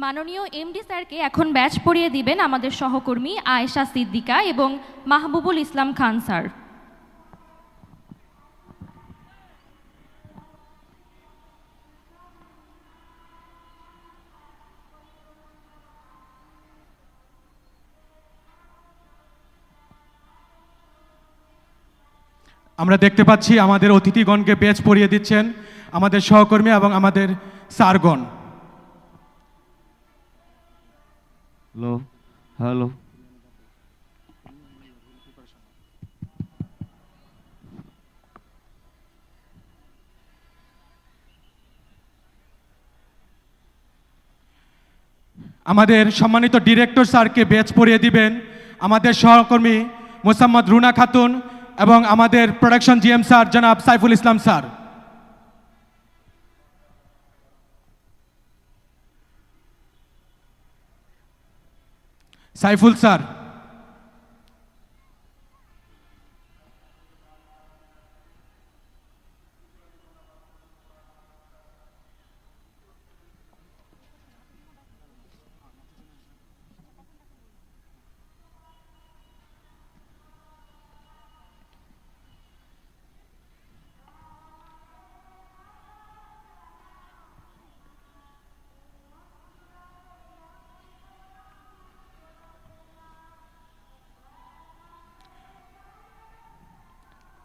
মাননীয় এমডি স্যারকে এখন ব্যাচ পরিয়ে দিবেন আমাদের সহকর্মী আয়েশা সিদ্দিকা এবং মাহবুবুল ইসলাম খান স্যার। আমরা দেখতে পাচ্ছি আমাদের অতিথিগণকে ব্যাচ পরিয়ে দিচ্ছেন আমাদের সহকর্মী এবং আমাদের স্যারগণ। হ্যালো হ্যালো আমাদের সম্মানিত ডিরেক্টর স্যারকে ব্যাচ পরিয়ে দিবেন আমাদের সহকর্মী মোসাম্মদ রুনা খাতুন এবং আমাদের প্রোডাকশন জিএম স্যার জনাব সাইফুল ইসলাম স্যার। সাইফুল স্যার,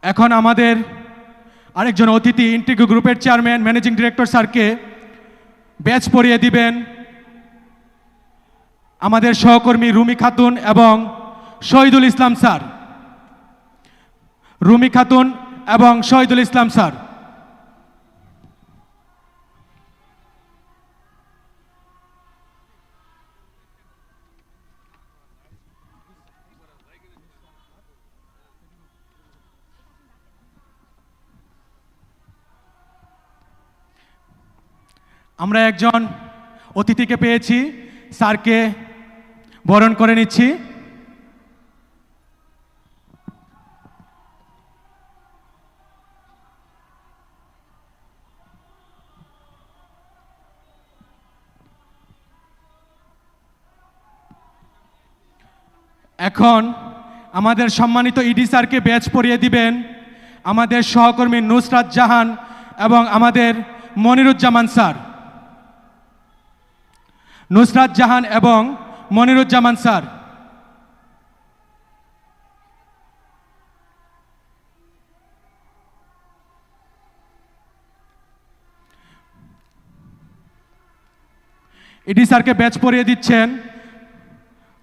এখন আমাদের আরেকজন অতিথি ইন্টিগ্রো গ্রুপের চেয়ারম্যান ম্যানেজিং ডিরেক্টর স্যারকে ব্যাচ পরিয়ে দিবেন আমাদের সহকর্মী রুমি খাতুন এবং শহীদুল ইসলাম স্যার। রুমি খাতুন এবং শহীদুল ইসলাম স্যার। আমরা একজন অতিথিকে পেয়েছি, স্যারকে বরণ করে নিচ্ছি। এখন আমাদের সম্মানিত ইডি স্যারকে ব্যাচ পরিয়ে দিবেন আমাদের সহকর্মী নুসরাত জাহান এবং আমাদের মনিরুজ্জামান স্যার। নুসরাত জাহান এবং মনিরুজ্জামান স্যার। ইডি স্যারকে ব্যাচ পরিয়ে দিচ্ছেন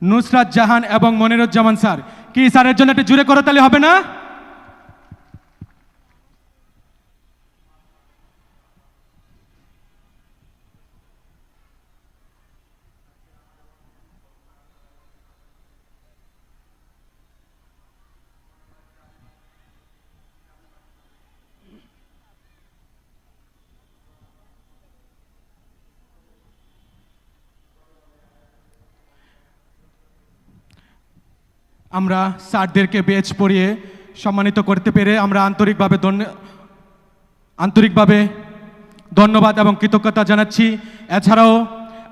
নুসরাত জাহান এবং মনিরুজ্জামান স্যার। কি স্যারের জন্য একটা জুড়ে করতালি হবে না? আমরা স্যারদেরকে ব্যাচ পরিয়ে সম্মানিত করতে পেরে আমরা আন্তরিকভাবে ধন্যবাদ এবং কৃতজ্ঞতা জানাচ্ছি। এছাড়াও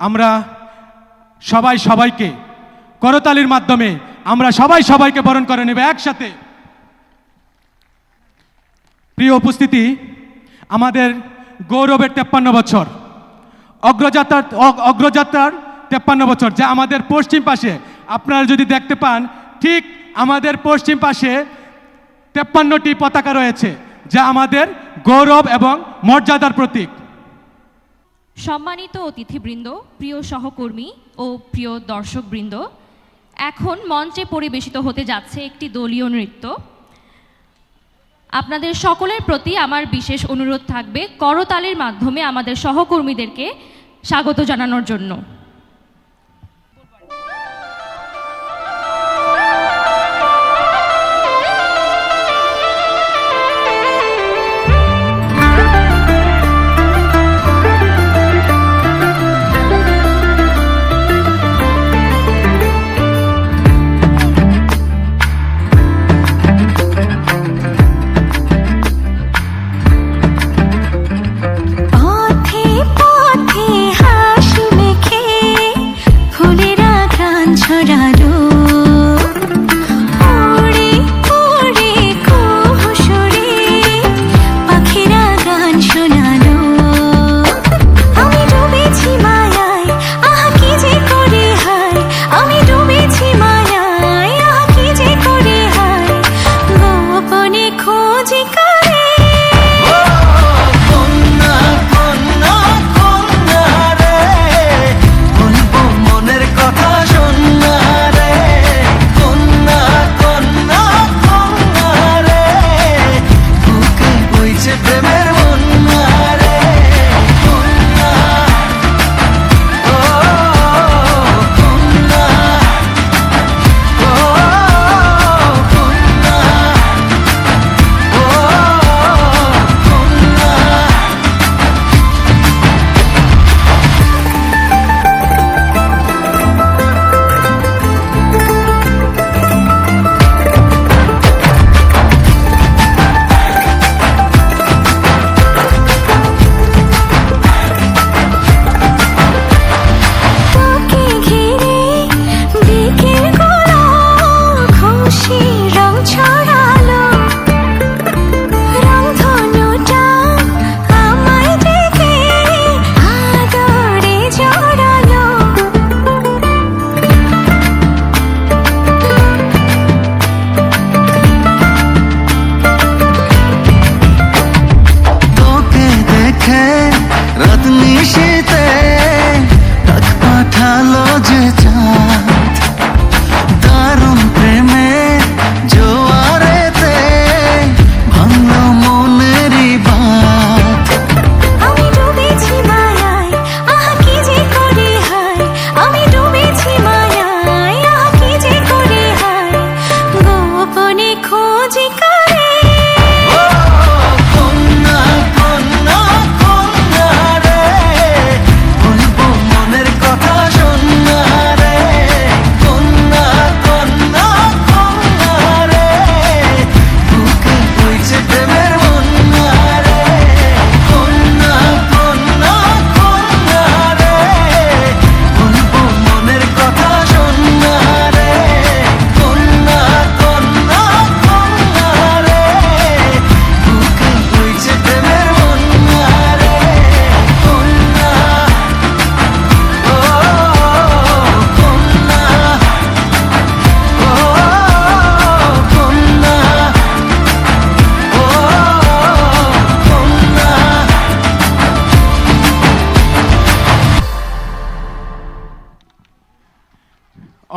আমরা সবাইকে করতালির মাধ্যমে আমরা সবাইকে বরণ করে নেব একসাথে। প্রিয় উপস্থিতি, আমাদের গৌরবের 53 বছর, অগ্রযাত্রার 53 বছর, যা আমাদের পশ্চিম পাশে আপনারা যদি দেখতে পান, ঠিক আমাদের পশ্চিম পাশে 53টি পতাকা রয়েছে, যা আমাদের গৌরব এবং মর্যাদার প্রতীক। সম্মানিত অতিথিবৃন্দ, প্রিয় সহকর্মী ও প্রিয় দর্শকবৃন্দ, এখন মঞ্চে পরিবেশিত হতে যাচ্ছে একটি দলীয় নৃত্য। আপনাদের সকলের প্রতি আমার বিশেষ অনুরোধ থাকবে করতালির মাধ্যমে আমাদের সহকর্মীদেরকে স্বাগত জানানোর জন্য। পথে পথে হাসি মেখে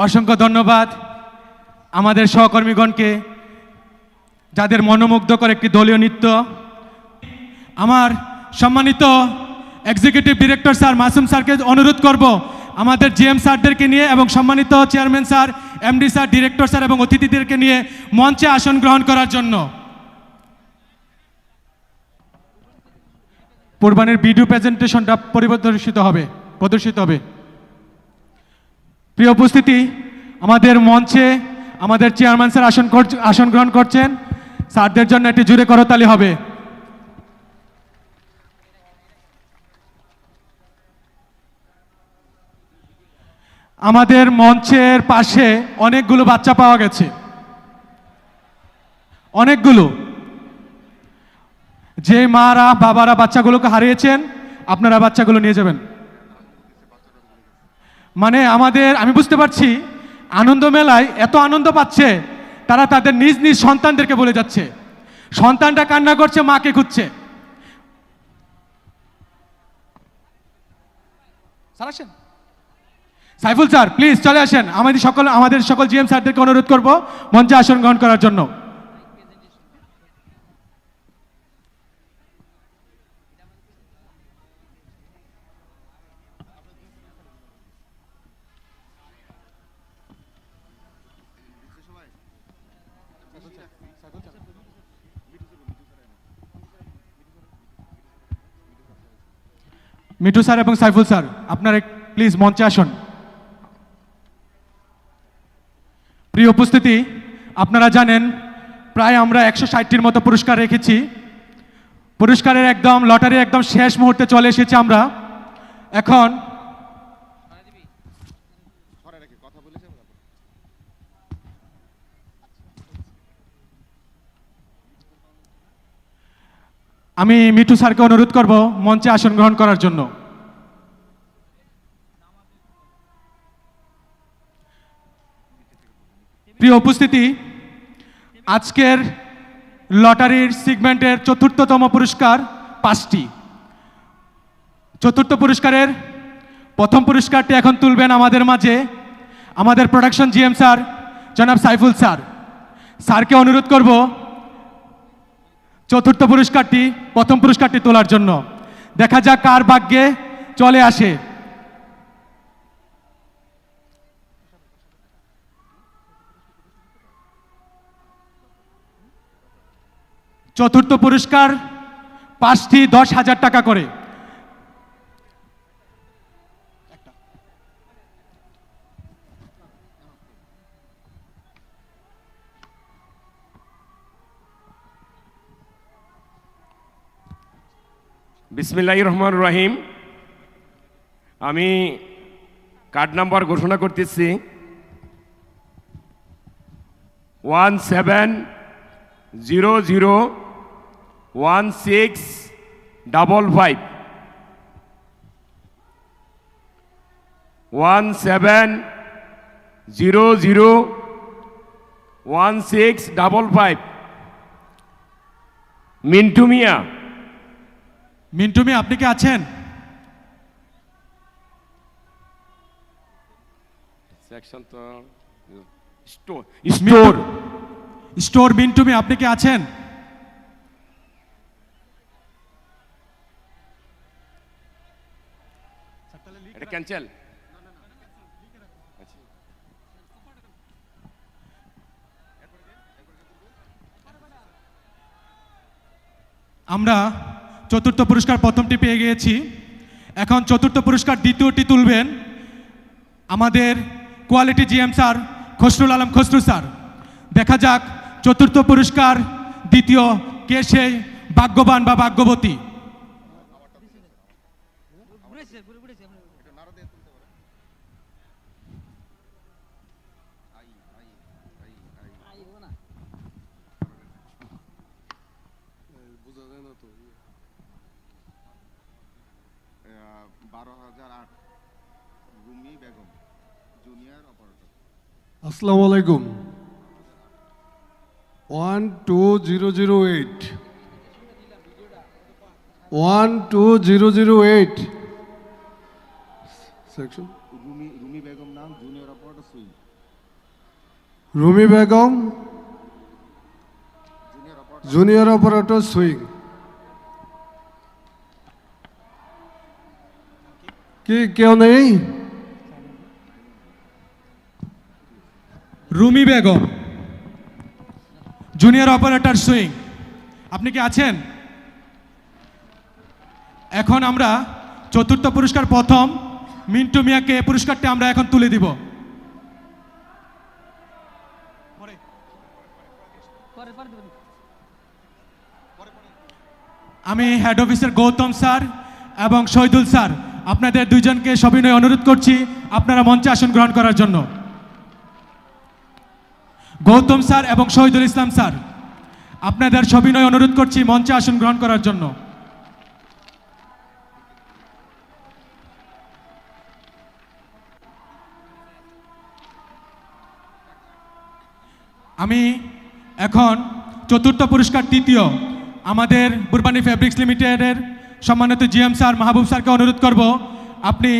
অসংখ্য ধন্যবাদ আমাদের সহকর্মীগণকে, যাদের মনোমুগ্ধকর একটি দলীয় নৃত্য। আমার সম্মানিত এক্সিকিউটিভ ডিরেক্টর স্যার মাসুম স্যারকে অনুরোধ করব আমাদের জিএম স্যারদেরকে নিয়ে এবং সম্মানিত chairman sir, MD sir, director sir এবং অতিথিদেরকে নিয়ে মঞ্চে আসন গ্রহণ করার জন্য। কোরবানির ভিডিও প্রেজেন্টেশনটা প্রদর্শিত হবে। প্রিয় উপস্থিতি, আমাদের মঞ্চে আমাদের চেয়ারম্যান স্যার আসন গ্রহণ করছেন। স্যারদের জন্য একটি জোরে করতালি হবে। আমাদের মঞ্চের পাশে অনেকগুলো বাচ্চা পাওয়া গেছে, অনেকগুলো। যে মারা বাবারা বাচ্চাগুলোকে হারিয়েছেন, আপনারা বাচ্চাগুলো নিয়ে যাবেন। মানে আমি বুঝতে পারছি আনন্দ মেলায় এত আনন্দ পাচ্ছে, তারা তাদের নিজ নিজ সন্তানদেরকে বলে যাচ্ছে। সন্তানটা কান্না করছে, মাকে খুঁজছে। স্যার আসেন, সাইফুল স্যার প্লিজ চলে আসেন। আমাদের সকল জিএম স্যারদেরকে অনুরোধ করব মঞ্চে আসন গ্রহণ করার জন্য। মিঠু স্যার এবং সাইফুল স্যার, আপনারা প্লিজ মঞ্চে আসুন। প্রিয় উপস্থিতি, আপনারা জানেন প্রায় আমরা 160টির মতো পুরস্কার রেখেছি। পুরস্কারের লটারির একদম শেষ মুহূর্তে চলে এসেছি আমরা। এখন আমি মিঠু স্যারকে অনুরোধ করব মঞ্চে আসন গ্রহণ করার জন্য। প্রিয় উপস্থিতি, আজকের লটারির সেগমেন্টের চতুর্থতম পুরস্কার 5টি। চতুর্থ পুরস্কারের প্রথম পুরস্কারটি এখন তুলবেন আমাদের মাঝে আমাদের প্রোডাকশন জিএম স্যার জনাব সাইফুল স্যার। স্যারকে অনুরোধ করব চতুর্থ পুরস্কারটি, প্রথম পুরস্কারটি তোলার জন্য। দেখা যাক কার ভাগ্যে চলে আসে। চতুর্থ পুরস্কার 5টি 10,000 টাকা করে। বিসমিল্লাহির রহমানির রহিম। আমি কার্ড নাম্বার ঘোষণা করতেছি 17001655 17001655 মিন্টু মিয়া। মিন্টু মিয়া, আপনি কি আছেন? সেকশন তো স্টোর মিন্টু মিয়া, আপনি কি আছেন? এটা ক্যান্সেল। আমরা চতুর্থ পুরস্কার প্রথমটি পেয়ে গিয়েছি। এখন চতুর্থ পুরস্কার দ্বিতীয়টি তুলবেন আমাদের quality GM sir Khasrul Alam Khasru sir. দেখা যাক চতুর্থ পুরস্কার দ্বিতীয় কে সেই ভাগ্যবান বা ভাগ্যবতী। আসসালামু আলাইকুম। 12008 সেকশন রুমি বেগম নাম, junior operator swing. Rumi Begum, junior operator swing. কি কেউ নেই? Rumi Begum, junior operator swing, আপনি কি আছেন? এখন আমরা চতুর্থ পুরস্কার প্রথম মিন্টু মিয়াকে পুরস্কারটি আমরা এখন তুলে দিব। আমি হেড অফিসার গৌতম স্যার এবং শহীদুল স্যার আপনাদের দুইজনকে সবিনয় অনুরোধ করছি আপনারা মঞ্চে আসন গ্রহণ করার জন্য। গৌতম স্যার এবং শহীদুল ইসলাম স্যার আপনাদের সবিনয় অনুরোধ করছি মঞ্চে আসন গ্রহণ করার জন্য। আমি এখন চতুর্থ পুরস্কার তৃতীয় আমাদের বুরবানি ফেব্রিক্স লিমিটেডের সম্মানিত জিএম স্যার মাহবুব স্যারকে অনুরোধ করব আপনি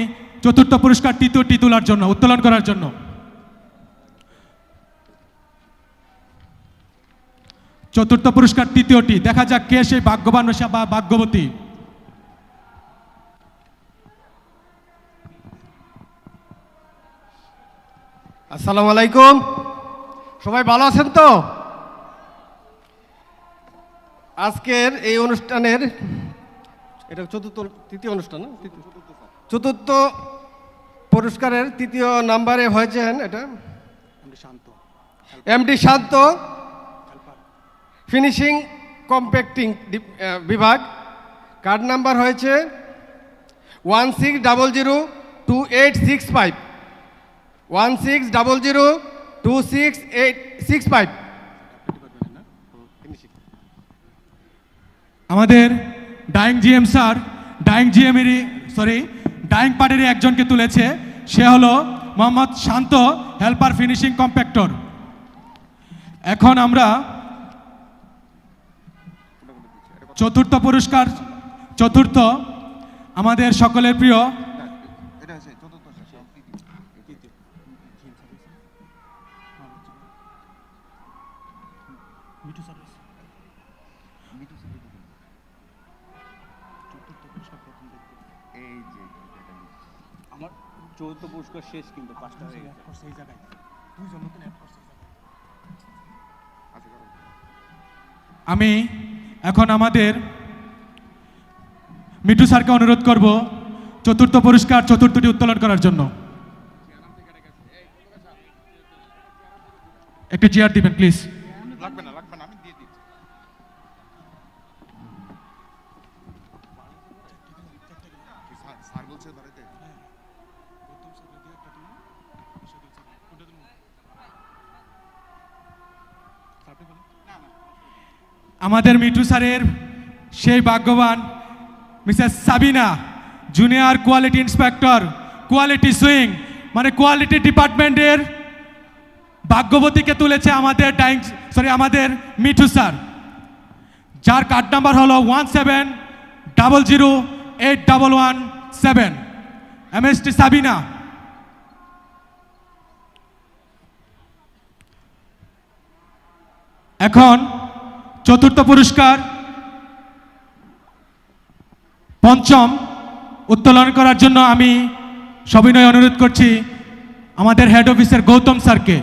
চতুর্থ পুরস্কার তৃতীয়টি তোলার জন্য, উত্তোলন করার জন্য। চতুর্থ পুরস্কার তৃতীয়টি, দেখা যাক কে সেই ভাগ্যবান বা ভাগ্যবতী। আসসালামু আলাইকুম, সবাই ভালো আছেন তো? আজকের এই অনুষ্ঠানের এটা তৃতীয় অনুষ্ঠান না? চতুর্থ পুরস্কারের তৃতীয় নাম্বারে হয়েছেন এটা এমডি শান্ত, ফিনিশিং কম্প্যাক্টিং বিভাগ। কার্ড নাম্বার হয়েছে 16002865, 16002665। আমাদের ডাইং জিএম স্যার ডাইং পার্টির একজনকে তুলেছে, সে হলো মোহাম্মদ শান্ত, হেল্পার ফিনিশিং কম্প্যাক্টর। এখন আমরা চতুর্থ পুরস্কার, চতুর্থ আমাদের সকলের প্রিয় আমার চতুর্থ পুরস্কার শেষ, কিন্তু পাঁচটা হয়ে গেছে। আমি এখন আমাদের মিঠু স্যারকে অনুরোধ করব চতুর্থ পুরস্কার চতুর্থটি উত্তোলন করার জন্য। একটু চেয়ার দিবেন প্লিজ। লাগবে না, আমি দিয়ে দিচ্ছি। স্যার বলছে দাঁড়াইতে। আমাদের মিঠু স্যারের সেই ভাগ্যবান Mrs Sabina, junior quality inspector, quality swing, মানে কোয়ালিটি ডিপার্টমেন্টের ভাগ্যবতীকে তুলেছে আমাদের মিঠু স্যার, যার কার্ড নাম্বার হলো 17008117। এমএসটি সাবিনা। এখন চতুর্থ পুরস্কার পঞ্চম উত্তোলন করার জন্য আমি সবিনয় অনুরোধ করছি আমাদের হেড অফিসার গৌতম স্যারকে।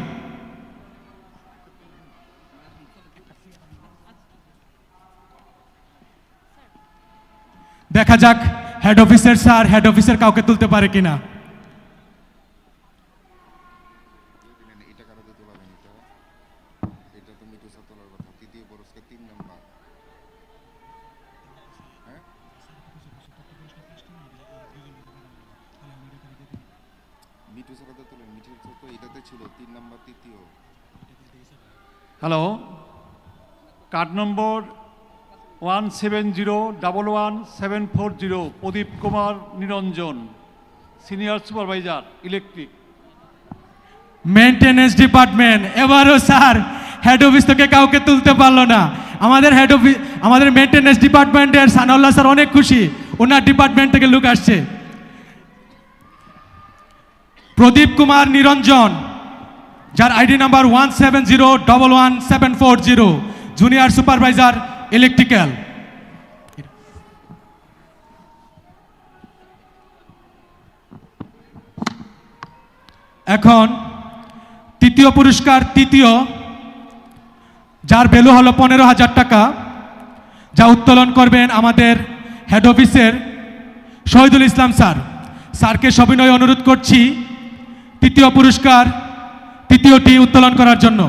দেখা যাক হেড অফিসার কাউকে তুলতে পারে কিনা। এটা কারোতে তোলাবেন, এটা তো মিঠু স্যার তোলার কথা। তৃতীয় পুরস্কার 3 নাম্বার। হ্যাঁ, মিঠু স্যার তো তোলেন, মিঠু স্যার তো এটাতে ছিল 3 নাম্বার তৃতীয়। Hello, card number 17011740, Pradip Kumar Niranjan, senior supervisor electric. Maintenance department. এবারও স্যার হেড অফিস থেকে কাউকে তুলতে পারলো না। আমাদের মেইনটেনেন্স ডিপার্টমেন্টের সানাউল্লাহ স্যার অনেক খুশি, ওনার ডিপার্টমেন্ট থেকে লোক আসছে। প্রদীপ কুমার নিরঞ্জন, যার ID number 17011740, junior supervisor electrical. এখন তৃতীয় পুরস্কার, তৃতীয়, যার ভ্যালু হলো 15,000 টাকা, যা উত্তোলন করবেন আমাদের হেড অফিসের শহীদুল ইসলাম স্যার। স্যারকে সবিনয় অনুরোধ করছি তৃতীয় পুরস্কার, তৃতীয়টি উত্তোলন করার জন্য।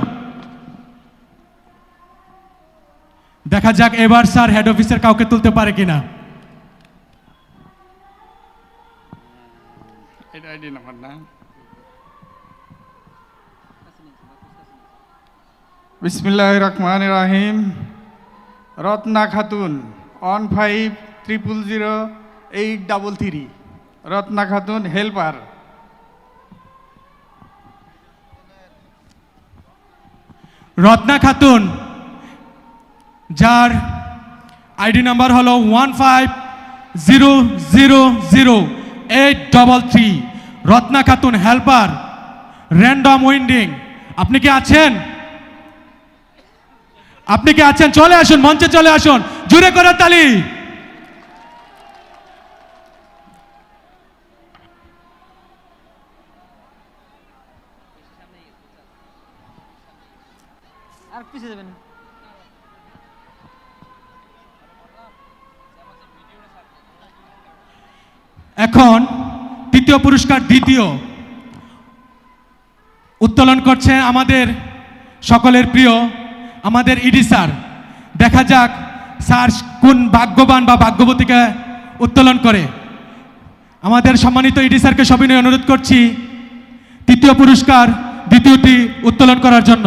দেখা যাক এবার স্যার হেড অফিসের কাউকে তুলতে পারে কিনা। এটা আইডি নাম্বার না? বিসমিল্লাহির রহমানির রহিম। রত্না খাতুন 15000833, রত্না খাতুন হেল্পার। রত্না খাতুন, যার আইডি নাম্বার হলো 15000833, Ratna Khatun helper, random winding. আপনি কি আছেন? আপনি কি আছেন? চলে আসুন, মঞ্চে চলে আসুন, জুড়ে করে তালি। আর পিছিয়ে যাবেন। এখন তৃতীয় পুরস্কার, দ্বিতীয়, উত্তোলন করছে আমাদের সকলের প্রিয় আমাদের ইডি স্যার। দেখা যাক স্যার কোন ভাগ্যবান বা ভাগ্যবতীকে উত্তোলন করে। আমাদের সম্মানিত ইডি স্যারকে সবিনয় অনুরোধ করছি তৃতীয় পুরস্কার, দ্বিতীয়টি উত্তোলন করার জন্য।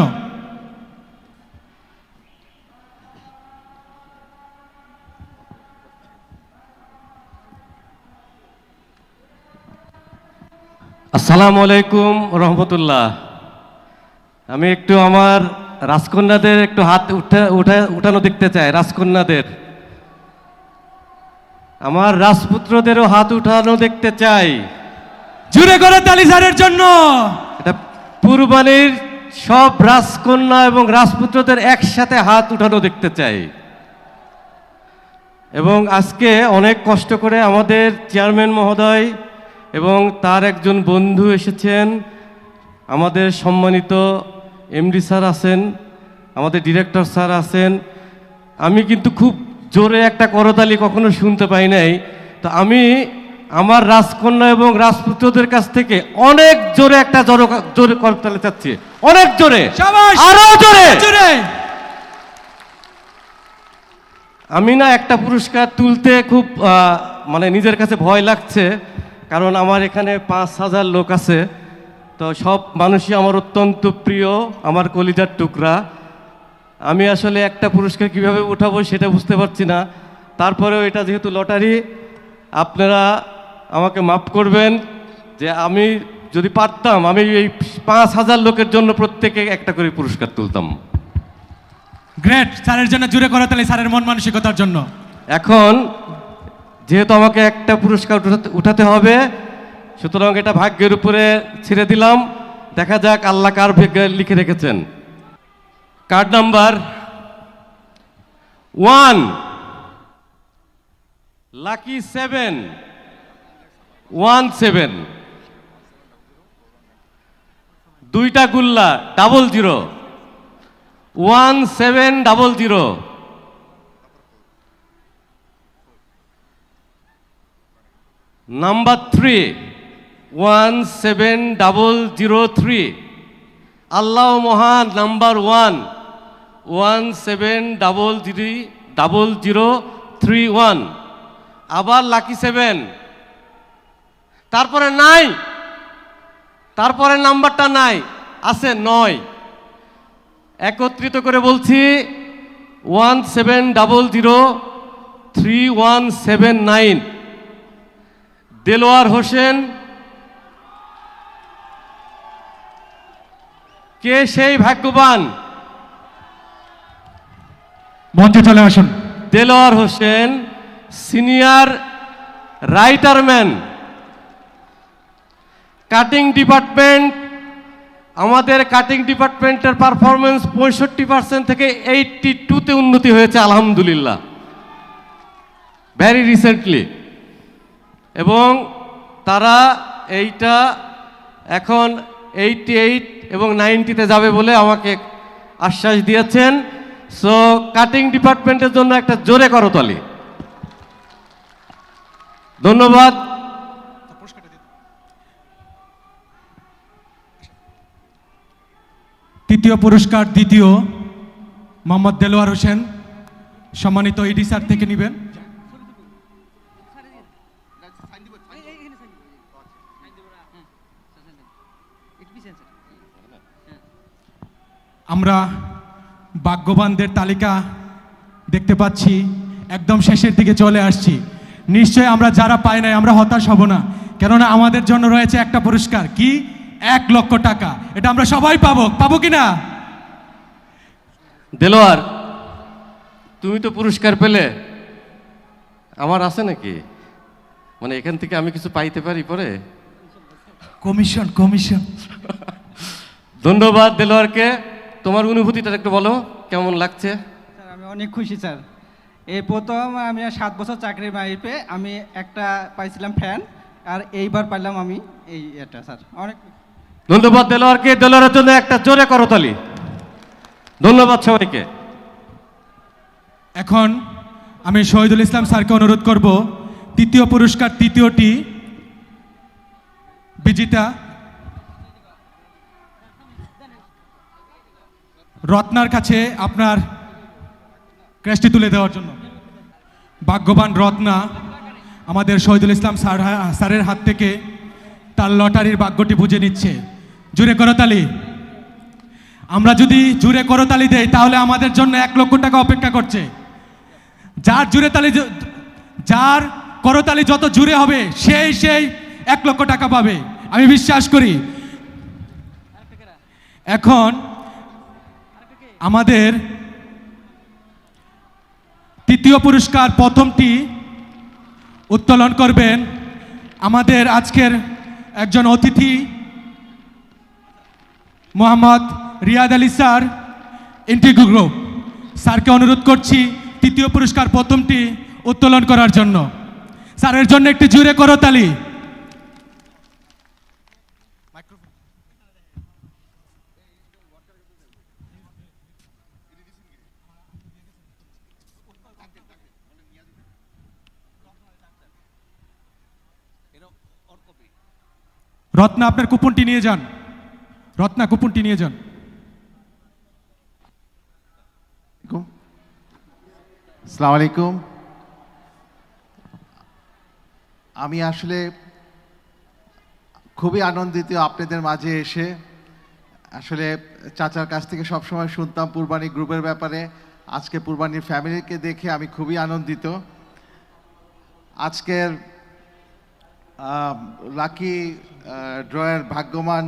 আসসালামু আলাইকুম রহমতুল্লাহ। আমি একটু আমার রাজকন্যাদের একটু হাত উঠানো দেখতে চাই। রাজকন্যাদের, আমার রাজপুত্রদেরও হাত উঠানো দেখতে চাই। জুড়ে করে তালি স্যারের জন্য। এটা কুরবানির সব রাজকন্যা এবং রাজপুত্রদের একসাথে হাত উঠানো দেখতে চাই। এবং আজকে অনেক কষ্ট করে আমাদের চেয়ারম্যান মহোদয় এবং তার একজন বন্ধু এসেছেন, আমাদের সম্মানিত এমডি স্যার আছেন, আমাদের ডিরেক্টর স্যার আছেন। আমি কিন্তু খুব জোরে একটা করতালি কখনো শুনতে পাই নাই। তো আমি আমার রাজকন্যা এবং রাজপুত্রদের কাছ থেকে অনেক জোরে একটা জোরে করতালি চাচ্ছি, অনেক জোরে, আরো জোরে। আমি না একটা পুরস্কার তুলতে খুব মানে নিজের কাছে ভয় লাগছে, কারণ আমার এখানে 5,000 লোক আছে। তো সব মানুষই আমার অত্যন্ত প্রিয়, আমার কলিজার টুকরা। আমি আসলে একটা পুরস্কার কিভাবে উঠাবো সেটা বুঝতে পারছি না। তারপরেও এটা যেহেতু লটারি, আপনারা আমাকে মাফ করবেন যে আমি যদি পারতাম আমি এই 5,000 লোকের জন্য প্রত্যেকে একটা করে পুরস্কার তুলতাম। গ্রেট, স্যারের জন্য জুড়ে করে তালি, স্যারের মন মানসিকতার জন্য। এখন যেহেতু আমাকে একটা পুরস্কার উঠাতে হবে, সুতরাং এটা ভাগ্যের উপরে ছেড়ে দিলাম। দেখা যাক আল্লাহ কার ভাগ্যে লিখে রেখেছেন। কার্ড নাম্বার 1, লাকি 717, দুইটা গুল্লা 00, 1700। নাম্বার 3, 17003, আল্লাহ মহান। নাম্বার 1, 1700031। আবার লাকি 7, তারপরে নাই, তারপরে নাম্বারটা নাই, আছে 9। একত্রিত করে বলছি 1700317 দেলোয়ার হোসেন। কে সেই ভাগ্যবান? মঞ্চে চলে আসুন। দেলোয়ার হোসেন, সিনিয়র রাইটারম্যান, কাটিং ডিপার্টমেন্ট, আমাদের কাটিং ডিপার্টমেন্টের পারফরমেন্স 65% থেকে 82-তে উন্নতি হয়েছে আলহামদুলিল্লাহ, ভেরি রিসেন্টলি। এবং তারা এইটা এখন 88 এবং 90-তে যাবে বলে আমাকে আশ্বাস দিয়েছেন। সো কাটিং ডিপার্টমেন্টের জন্য একটা জোরে করতালি। ধন্যবাদ। তৃতীয় পুরস্কার দ্বিতীয় মোহাম্মদ দেলোয়ার হোসেন, সম্মানিত ইডি স্যার থেকে নেবেন। আমরা ভাগ্যবানদের তালিকা দেখতে পাচ্ছি, একদম শেষের দিকে চলে আসছি। নিশ্চয়ই আমরা যারা পাই নাই আমরা হতাশ হব না, কেননা আমাদের জন্য রয়েছে একটা পুরস্কার, কি 1 লক্ষ টাকা। এটা আমরা সবাই পাবো কি না? দেলোয়ার, তুমি তো পুরস্কার পেলে, আমার আছে নাকি? মানে এখান থেকে আমি কিছু পাইতে পারি পরে? কমিশন। ধন্যবাদ দেলোয়ারকে। তোমার অনুভূতিটা একটু বলো, কেমন লাগছে? স্যার আমি অনেক খুশি স্যার। এই প্রথম আমি 7 বছর চাকরির মাইপে আমি একটা পাইছিলাম ফ্যান, আর এইবার পাইলাম আমি এটা স্যার, অনেক ধন্যবাদ দেলোয়ারকে। দেলোয়ারের জন্য একটা জোরে করতালি। ধন্যবাদ সবাইকে। এখন আমি শহীদুল ইসলাম স্যারকে অনুরোধ করব তৃতীয় পুরস্কার তৃতীয়টি বিজিতা রত্নার কাছে আপনার ক্রেস্টটি তুলে দেওয়ার জন্য। ভাগ্যবান রত্না আমাদের শহীদুল ইসলাম স্যারের হাত থেকে তার লটারির ভাগ্যটি বুঝে নিচ্ছে। জুড়ে করতালি। আমরা যদি জুড়ে করতালি দেই তাহলে আমাদের জন্য 1 লক্ষ টাকা অপেক্ষা করছে। যার করতালি যত জুড়ে হবে সেই 1 লক্ষ টাকা পাবে, আমি বিশ্বাস করি। এখন আমাদের তৃতীয় পুরস্কার প্রথমটি উত্তোলন করবেন আমাদের আজকের একজন অতিথি মোহাম্মদ রিয়াদ আলী স্যার, ইন্টিগ্রো গ্রুপ। স্যারকে অনুরোধ করছি তৃতীয় পুরস্কার প্রথমটি উত্তোলন করার জন্য। স্যারের জন্য একটি জোরে করতালি। রত্না আপনার কুপনটি নিয়ে যান। রত্না কুপনটি নিয়ে যান। আসসালামু আলাইকুম। আমি আসলে খুবই আনন্দিত আপনাদের মাঝে এসে। আসলে চাচার কাছ থেকে সবসময় শুনতাম পূর্বাণী গ্রুপের ব্যাপারে, আজকে পূর্বাণীর ফ্যামিলিকে দেখে আমি খুবই আনন্দিত। আজকের লাকি ড্রয়ের ভাগ্যবান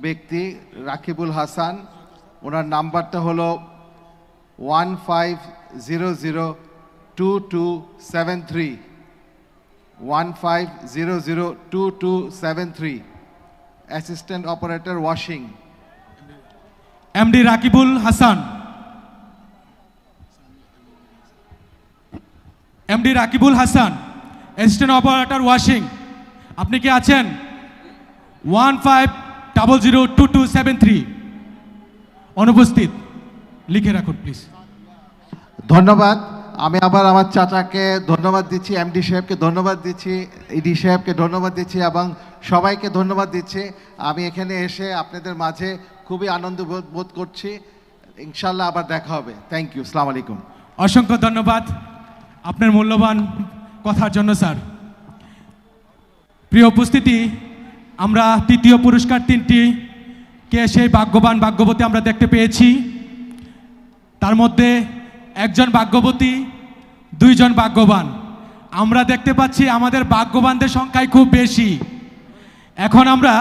ব্যক্তি রাকিবুল হাসান, ওনার নাম্বারটা হলো 15002273 15002273, assistant operator washing. MD Rakibul Hasan, MD Rakibul Hasan, assistant operator washing. আপনি কি আছেন? 15002273 অনুপস্থিত, লিখে রাখুন প্লিজ। ধন্যবাদ। আমি আবার আমার চাচাকে ধন্যবাদ দিচ্ছি, এমডি সাহেবকে ধন্যবাদ দিচ্ছি, ইডি সাহেবকে ধন্যবাদ দিচ্ছি এবং সবাইকে ধন্যবাদ দিচ্ছি। আমি এখানে এসে আপনাদের মাঝে খুবই আনন্দ বোধ করছি। ইনশাল্লাহ আবার দেখা হবে। Thank you. আসসালামু আলাইকুম। অসংখ্য ধন্যবাদ আপনার মূল্যবান কথার জন্য স্যার। প্রিয় উপস্থিতি, আমরা তৃতীয় পুরস্কার 3টি কে সেই ভাগ্যবতী আমরা দেখতে পেয়েছি। তার মধ্যে একজন ভাগ্যবতী, 2 জন ভাগ্যবান। আমরা দেখতে পাচ্ছি আমাদের ভাগ্যবানদের সংখ্যাই খুব বেশি। এখন আমরা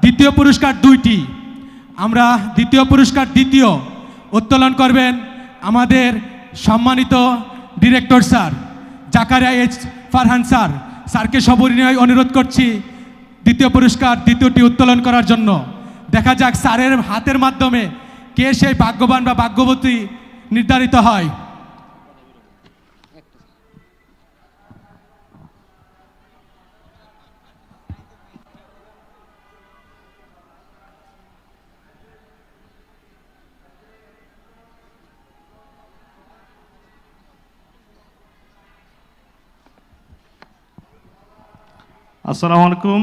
দ্বিতীয় পুরস্কার 2টি, আমরা দ্বিতীয় পুরস্কার দ্বিতীয় উত্তোলন করবেন আমাদের সম্মানিত director sir Zakaria H Farhan sir. স্যারকে সবিনয়ে অনুরোধ করছি দ্বিতীয় পুরস্কার দ্বিতীয়টি উত্তোলন করার জন্য। দেখা যাক স্যারের হাতের মাধ্যমে কে সেই ভাগ্যবান বা ভাগ্যবতী নির্ধারিত হয়। আসসালামু আলাইকুম,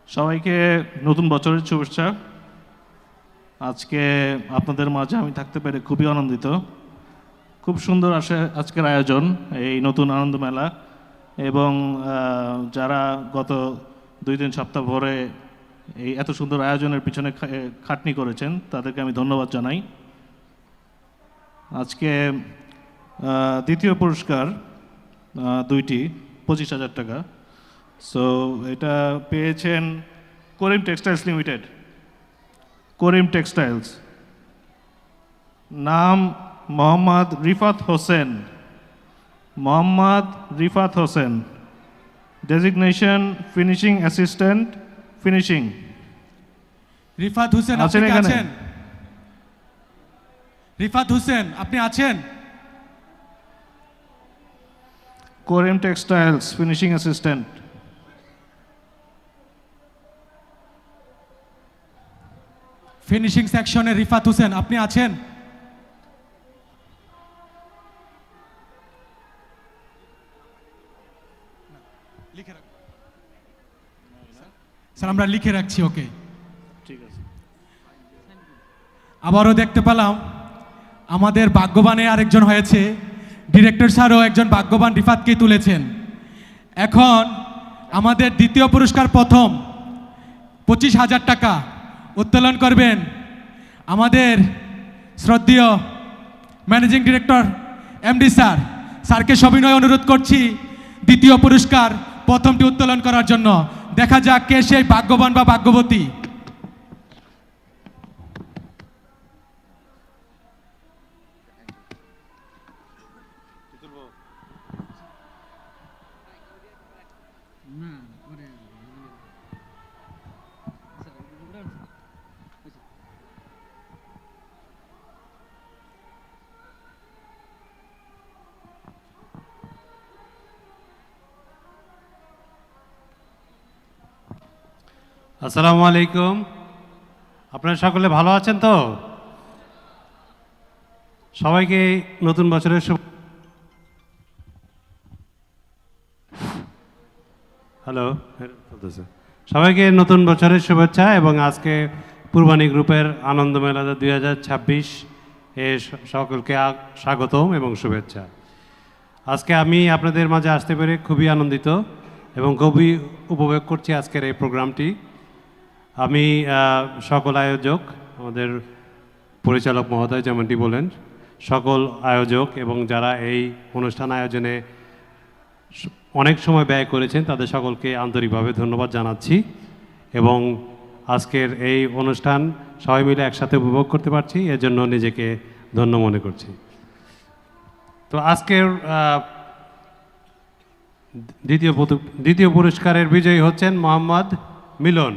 সবাইকে নতুন বছরের শুভেচ্ছা। আজকে আপনাদের মাঝে আমি থাকতে পেরে খুবই আনন্দিত। খুব সুন্দর আজকের আয়োজন, এই নতুন আনন্দ মেলা, এবং যারা গত 2-3 সপ্তাহ ভরে এই এত সুন্দর আয়োজনের পিছনে খাটনি করেছেন তাদেরকে আমি ধন্যবাদ জানাই। আজকে দ্বিতীয় পুরস্কার 2টি 25,000 টাকা। সো এটা পেয়েছেন করিম টেক্সটাইলস লিমিটেড। করিম টেক্সটাইলস, নাম Mohammad Rifat Hossain. Mohammad Rifat Hossain, designation finishing assistant, finishing. Rifat Hossain আপনি কি আছেন? রিফাত হোসেন আপনি আছেন? করিম টেক্সটাইলস, ফিনিশিং অ্যাসিস্ট্যান্ট। ফিনিশিং সেকশনে রিফাত হোসেন আপনি আছেন? স্যার আমরা লিখে রাখছি। ওকে, ঠিক আছে। আবারও দেখতে পেলাম আমাদের ভাগ্যবানে আরেকজন হয়েছে। ডিরেক্টর স্যারও একজন ভাগ্যবান রিফাতকেই তুলেছেন। এখন আমাদের দ্বিতীয় পুরস্কার প্রথম 25,000 টাকা উত্তোলন করবেন আমাদের শ্রদ্ধেয় ম্যানেজিং ডিরেক্টর এমডি স্যার। স্যারকে সবিনয় অনুরোধ করছি দ্বিতীয় পুরস্কার প্রথমটি উত্তোলন করার জন্য। দেখা যাক কে সেই ভাগ্যবান বা ভাগ্যবতী। আসসালামু আলাইকুম, আপনারা সকলে ভালো আছেন তো? সবাইকে নতুন বছরের সবাইকে নতুন বছরের শুভেচ্ছা এবং আজকে পূর্বাণী গ্রুপের আনন্দ মেলা 2026 এ সকলকে স্বাগতম এবং শুভেচ্ছা। আজকে আমি আপনাদের মাঝে আসতে পেরে খুবই আনন্দিত এবং খুবই উপভোগ করছি আজকের এই প্রোগ্রামটি। আমি সকল আয়োজক, আমাদের পরিচালক মহোদয় যেমনটি বলেন, সকল আয়োজক এবং যারা এই অনুষ্ঠান আয়োজনে অনেক সময় ব্যয় করেছেন তাদের সকলকে আন্তরিকভাবে ধন্যবাদ জানাচ্ছি এবং আজকের এই অনুষ্ঠান সবাই মিলে একসাথে উপভোগ করতে পারছি, এর জন্য নিজেকে ধন্য মনে করছি। তো আজকের দ্বিতীয় পুরস্কারের বিজয়ী হচ্ছেন Mohammad Milon,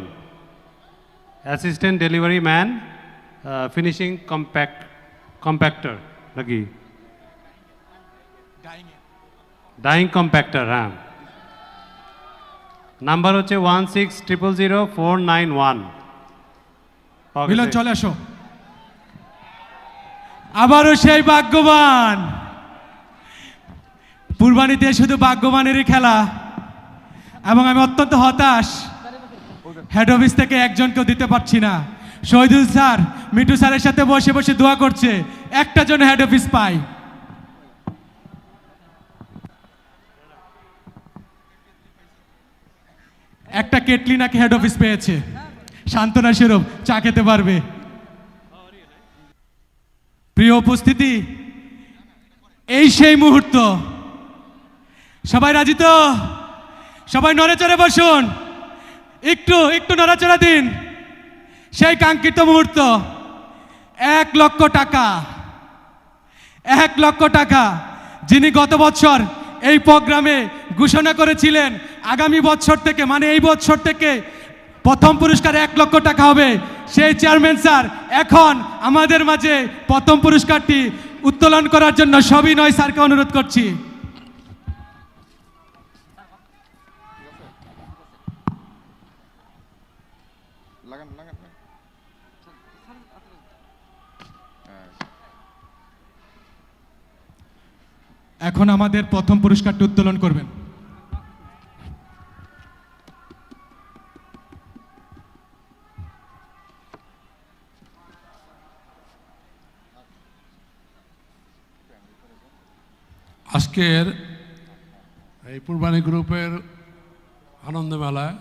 assistant delivery man, finishing compactor নাকি ডাইং কম্প্যাক্টর। হ্যাঁ, নাম্বার হচ্ছে 16000491। মিলন চলে আসো। আবারও সেই ভাগ্যবান। পূর্বাণীতে শুধু ভাগ্যবানেরই খেলা এবং আমি অত্যন্ত হতাশ, হেড অফিস থেকে একজনকেও দিতে পারছি না। শহীদুল স্যার মিঠু স্যারের সাথে বসে বসে দোয়া করছে একটা জন হেড অফিস পাই। একটা কেটলি নাকি হেড অফিস পেয়েছে, সান্ত্বনা স্বরূপ চা খেতে পারবে। প্রিয় উপস্থিতি, এই সেই মুহূর্ত। সবাই রাজি তো? সবাই নড়েচড়ে বসুন, একটু নড়াচড়া দিন। সেই কাঙ্ক্ষিত মুহূর্ত, 1 লক্ষ টাকা। 1 লক্ষ টাকা যিনি গত বছর এই প্রোগ্রামে ঘোষণা করেছিলেন আগামী বছর থেকে, মানে এই বছর থেকে প্রথম পুরস্কার 1 লক্ষ টাকা হবে। সেই চেয়ারম্যান স্যার এখন আমাদের মাঝে প্রথম পুরস্কারটি উত্তোলন করার জন্য সবিনয় স্যারকে অনুরোধ করছি। লাগান লাগান লাগান। এখন আমাদের প্রথম পুরস্কারটি উত্তোলন করবেন। আজকের এই পূর্বাণী গ্রুপের আনন্দ মেলায়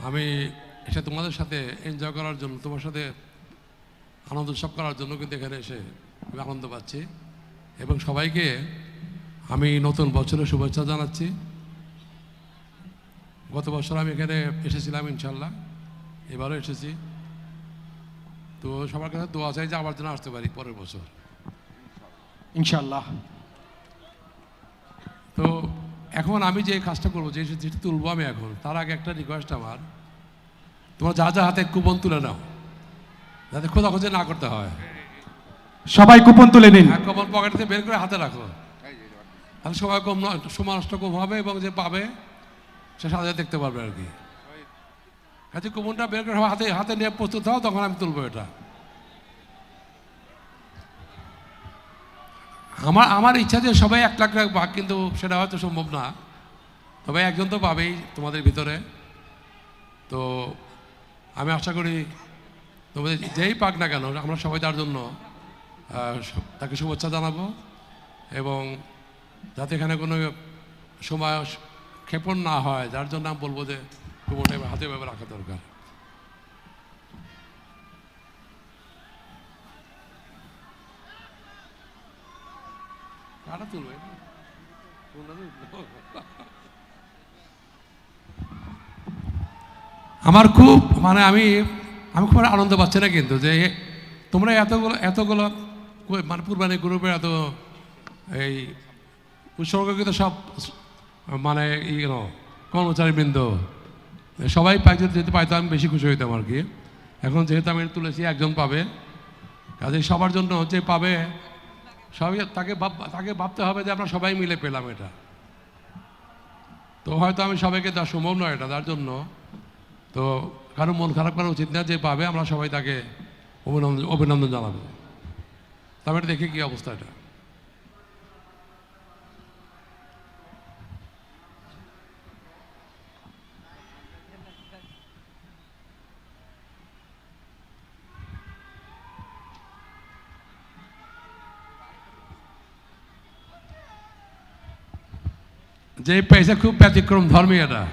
আমি এসে তোমাদের সাথে এনজয় করার জন্য, তোমার সাথে আনন্দ উৎসব করার জন্য কিন্তু এখানে এসে আমি আনন্দ পাচ্ছি এবং সবাইকে আমি নতুন বছরের শুভেচ্ছা জানাচ্ছি। গত বছর আমি এখানে এসেছিলাম, ইনশাল্লাহ এবারও এসেছি। তো সবার কাছে দোয়া চাই যে আবার যেন আসতে পারি পরের বছর ইনশাল্লাহ। তো এখন আমি যে কাজটা করবো, যেটা তুলবো আমি এখন, তার আগে একটা রিকোয়েস্ট আমার, তোমরা যা যা হাতে কুপন তুলে নাও, যাতে খোঁজাখুঁজি না করতে হয়। সবাই কুপন তুলে নিন। কুপন পকেট থেকে বের করে হাতে রাখো, তাহলে সময় কম, সময় নষ্ট কম হবে এবং যে পাবে সে সাথে দেখতে পারবে আর কি। কাজে কুপনটা বের করে হাতে হাতে নিয়ে প্রস্তুত হও, তখন আমি তুলবো এটা। আমার ইচ্ছা যে সবাই 1 লাখ রাখবা, কিন্তু সেটা হয়তো সম্ভব না। তবে একজন তো পাবেই তোমাদের ভিতরে। তো আমি আশা করি তোমাদের যেই পাক না কেন, আমরা সবাই তার জন্য তাকে শুভেচ্ছা জানাবো এবং যাতে এখানে কোনো সময় ক্ষেপণ না হয়, যার জন্য আমি বলবো যে কুপনটা হাতে ভাবে রাখা দরকার। কাটা তুলবে আমার খুব মানে আমি খুব আনন্দ পাচ্ছি না কিন্তু, যে তোমরা এতগুলো মানে পূর্বাণী গ্রুপের এত এই উৎসর্গকৃত সব মানে কর্মচারীবৃন্দ সবাই যেহেতু পাইতো, আমি বেশি খুশি হইতাম আর কি। এখন যেহেতু আমি তুলেছি, একজন পাবে, কাজে সবার জন্য যে পাবে সবাই তাকে ভাবতে হবে যে আমরা সবাই মিলে পেলাম এটা। তো হয়তো আমি সবাইকে দেওয়া সম্ভব নয় এটা, তার জন্য তো কারো মন খারাপ করা উচিত না। যে পাবে আমরা সবাই তাকে অভিনন্দন জানাবো। তারপরে দেখি কি অবস্থা এটা। যে পেয়েছে খুব ব্যতিক্রম ধর্মী এটা।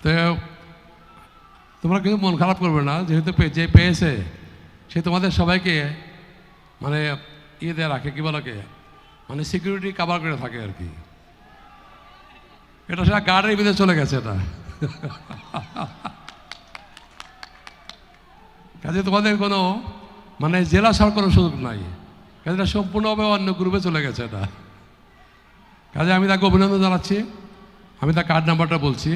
তো তোমরা কিন্তু মন খারাপ করবে না, যেহেতু যে পেয়েছে সে তোমাদের সবাইকে মানে ইয়ে দিয়ে রাখে, কি বলে, মানে সিকিউরিটি কাভার করে থাকে আর কি। এটা সেটা গার্ডের ভিতরে চলে গেছে এটা। কাজে তোমাদের কোনো মানে জেলা ছাড় কোনো সুযোগ নাই, কাজে এটা সম্পূর্ণভাবে অন্য গ্রুপে চলে গেছে এটা। কাজে আমি তাকে অভিনন্দন জানাচ্ছি। আমি তার কার্ড নাম্বারটা বলছি।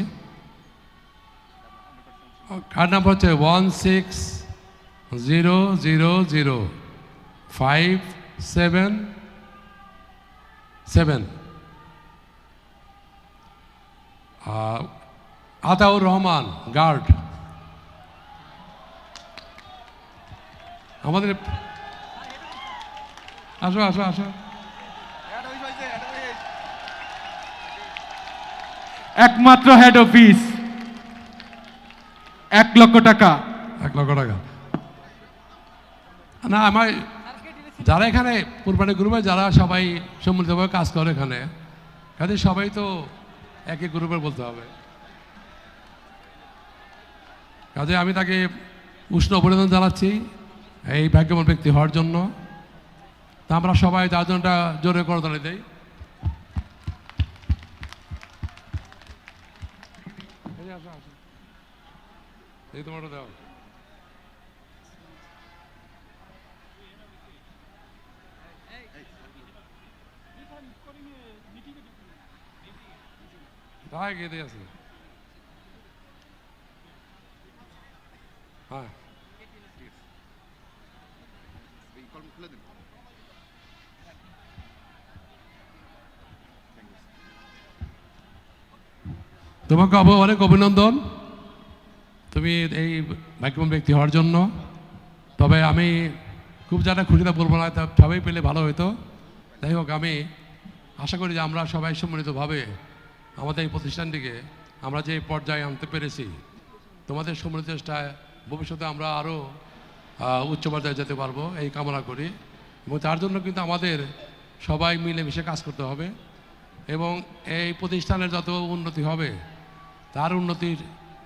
কার্ড নাম্বার হচ্ছে 16000577। আতাউর রহমান, গার্ড। আমাদের আসো আসো আসো। একমাত্র হেড অফিস 1 লক্ষ টাকা। 1 লক্ষ টাকা না, আমার যারা এখানে পূর্বাণী গ্রুপে যারা সবাই সম্মিলিতভাবে কাজ করে এখানে, কাজে সবাই তো একই গ্রুপের বলতে হবে। কাজে আমি তাকে উষ্ণ অভিনন্দন জানাচ্ছি এই ভাগ্যবান ব্যক্তি হওয়ার জন্য। তা আমরা সবাই তার জন্য জোরে করতালি দেই। এই তোমারটা দাও। সবাই কেঁদে আছে। হ্যাঁ তোমাকে অনেক অভিনন্দন তুমি এই ভাগ্যবান ব্যক্তি হওয়ার জন্য। তবে আমি খুব যারা খুশিতে বলবো না, সবাই পেলে ভালো হতো। যাই হোক, আমি আশা করি যে আমরা সবাই সম্মিলিতভাবে আমাদের এই প্রতিষ্ঠানটিকে আমরা যে পর্যায়ে আনতে পেরেছি, তোমাদের সম্মিলিত চেষ্টায় ভবিষ্যতে আমরা আরও উচ্চ পর্যায়ে যেতে পারবো এই কামনা করি। এবং তার জন্য কিন্তু আমাদের সবাই মিলেমিশে কাজ করতে হবে এবং এই প্রতিষ্ঠানের যত উন্নতি হবে তার উন্নতির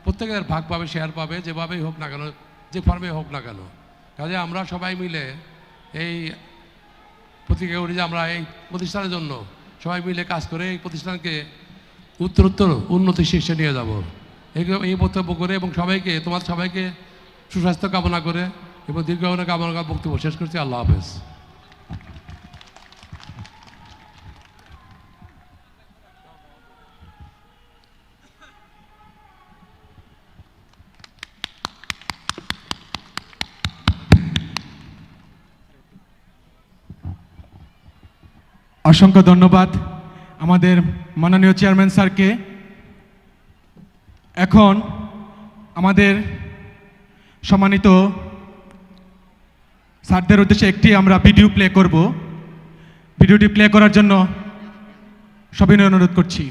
প্রত্যেকের ভাগ পাবে, শেয়ার পাবে, যেভাবেই হোক না কেন, যে ফর্মে হোক না কেন। কাজে আমরা সবাই মিলে এই প্রতিজ্ঞা করি যে আমরা এই প্রতিষ্ঠানের জন্য সবাই মিলে কাজ করে এই প্রতিষ্ঠানকে উত্তরোত্তর উন্নতি শীর্ষে নিয়ে যাব এই বক্তব্য করে এবং সবাইকে তোমার সবাইকে সুস্বাস্থ্য কামনা করে এবং দীর্ঘায়ু কামনা করে বক্তব্য শেষ করছি। আল্লাহ হাফেজ। অসংখ্য ধন্যবাদ আমাদের মাননীয় চেয়ারম্যান স্যারকে। এখন আমাদের সম্মানিত স্যারদের উদ্দেশ্যে একটি আমরা ভিডিও প্লে করব। ভিডিওটি প্লে করার জন্য সবিনয় অনুরোধ করছি।